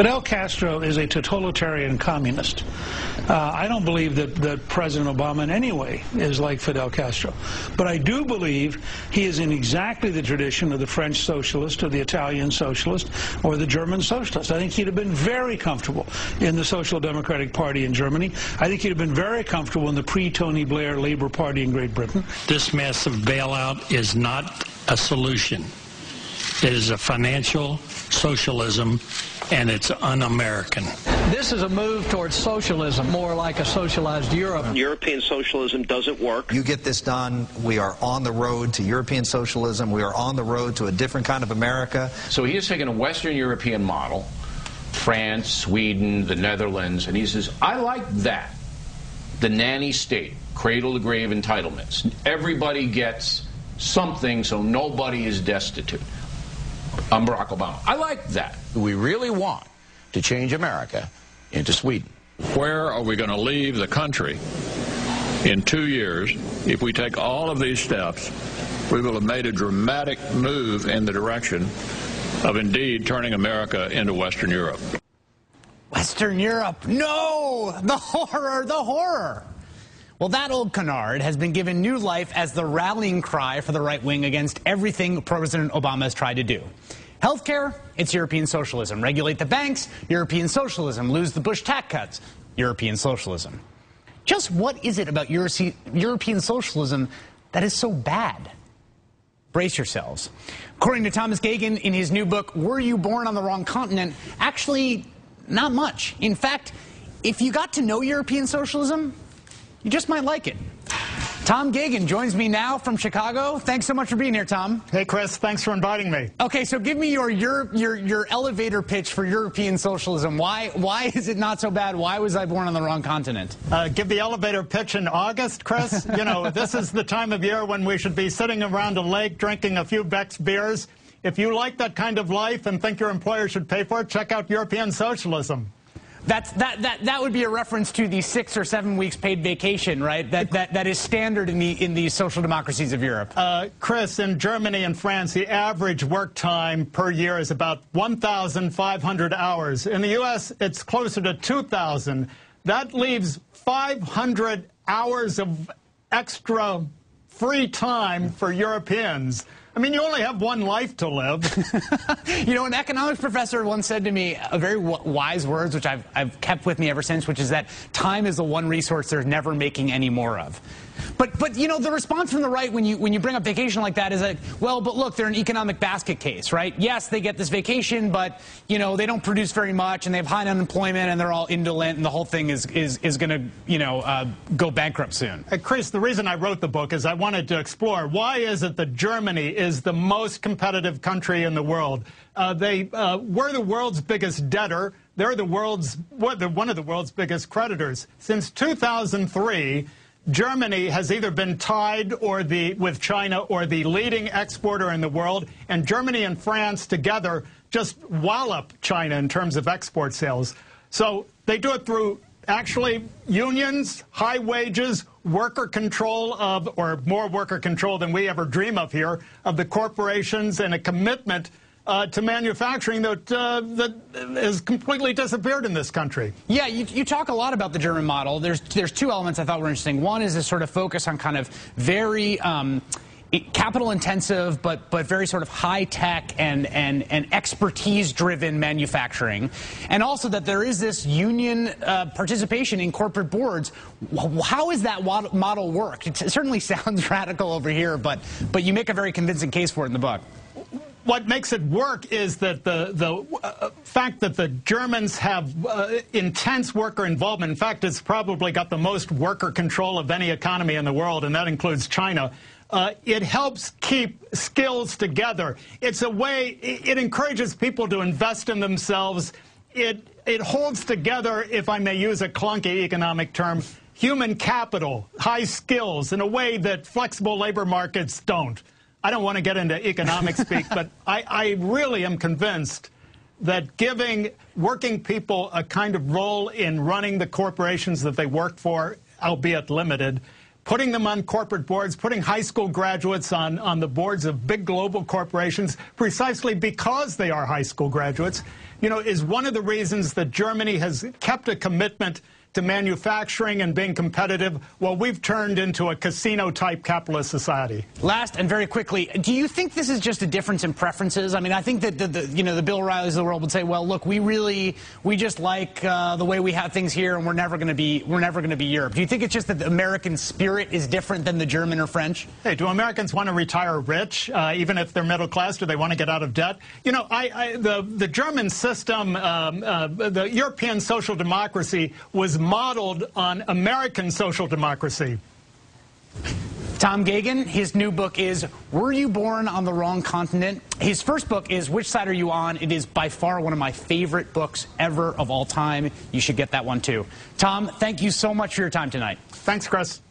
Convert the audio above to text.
Fidel Castro is a totalitarian communist. I don't believe that President Obama in any way is like Fidel Castro. But I do believe he is in exactly the tradition of the French socialist or the Italian socialist or the German socialist. I think he'd have been very comfortable in the Social Democratic Party in Germany. I think he'd have been very comfortable in the pre-Tony Blair Labour Party in Great Britain. This massive bailout is not a solution. It is a financial socialism, and it's un-American. This is a move towards socialism, more like a socialized Europe. European socialism doesn't work. You get this done, we are on the road to European socialism. We are on the road to a different kind of America. So he has taken a Western European model, France, Sweden, the Netherlands, and he says, I like that. The nanny state, cradle-to-grave entitlements. Everybody gets something, so nobody is destitute. I'm Barack Obama. I like that. We really want to change America into Sweden. Where are we going to leave the country in 2 years if we take all of these steps? We will have made a dramatic move in the direction of indeed turning America into Western Europe. Western Europe. No! The horror, the horror. Well, that old canard has been given new life as the rallying cry for the right wing against everything President Obama has tried to do. Healthcare, it's European socialism. Regulate the banks, European socialism. Lose the Bush tax cuts, European socialism. Just what is it about European socialism that is so bad? Brace yourselves. According to Thomas Geoghegan in his new book, Were You Born on the Wrong Continent? Actually, not much. In fact, if you got to know European socialism, you just might like it. Tom Geoghegan joins me now from Chicago. Thanks so much for being here, Tom. Hey, Chris. Thanks for inviting me. Okay, so give me your elevator pitch for European socialism. Why is it not so bad? Why was I born on the wrong continent? Give the elevator pitch in August, Chris. You know, this is the time of year when we should be sitting around a lake drinking a few Beck's beers. If you like that kind of life and think your employer should pay for it, check out European socialism. That would be a reference to the 6 or 7 weeks paid vacation, right? That is standard in the social democracies of Europe. Chris, in Germany and France, the average work time per year is about 1,500 hours. In the U.S., it's closer to 2,000. That leaves 500 hours of extra free time for Europeans. I mean, you only have one life to live. You know, an economics professor once said to me a very wise words, which I've kept with me ever since, which is that time is the one resource they're never making any more of. But you know, the response from the right when you bring up vacation like that is like, well, but look, they're an economic basket case, right? Yes, they get this vacation, but you know, they don't produce very much, and they have high unemployment, and they're all indolent, and the whole thing is going to go bankrupt soon. Chris, the reason I wrote the book is I wanted to explore why is it that Germany is the most competitive country in the world. We're the world's biggest debtor. They're one of the world's biggest creditors. Since 2003. Germany has either been tied with China or the leading exporter in the world, and Germany and France together just wallop China in terms of export sales. So they do it through actually unions, high wages, worker control or more worker control than we ever dream of here, of the corporations, and a commitment to manufacturing that has completely disappeared in this country. Yeah, you talk a lot about the German model. There's two elements I thought were interesting. One is this sort of focus on kind of very capital intensive, but very sort of high tech and expertise driven manufacturing, and also that there is this union participation in corporate boards. How does that model work? It certainly sounds radical over here, but you make a very convincing case for it in the book. What makes it work is that the fact that the Germans have intense worker involvement. In fact, it's probably got the most worker control of any economy in the world, and that includes China. It helps keep skills together. It's a way, it encourages people to invest in themselves. It holds together, if I may use a clunky economic term, human capital, high skills, in a way that flexible labor markets don't. I don't want to get into economic speak, but I really am convinced that giving working people a kind of role in running the corporations that they work for, albeit limited, putting them on corporate boards, putting high school graduates on the boards of big global corporations precisely because they are high school graduates, you know, is one of the reasons that Germany has kept a commitment to manufacturing and being competitive, while we've turned into a casino-type capitalist society. Last and very quickly, do you think this is just a difference in preferences? I mean, I think that the Bill O'Reillys of the world would say, well, look, we just like the way we have things here, and we're never going to be Europe. Do you think it's just that the American spirit is different than the German or French? Hey, do Americans want to retire rich, even if they're middle class? Do they want to get out of debt? You know, the German system, the European social democracy was modeled on American social democracy. Tom Gagan, his new book is Were You Born on the Wrong Continent? His first book is Which Side Are You On? It is by far one of my favorite books ever of all time. You should get that one too. Tom, thank you so much for your time tonight. Thanks, Chris.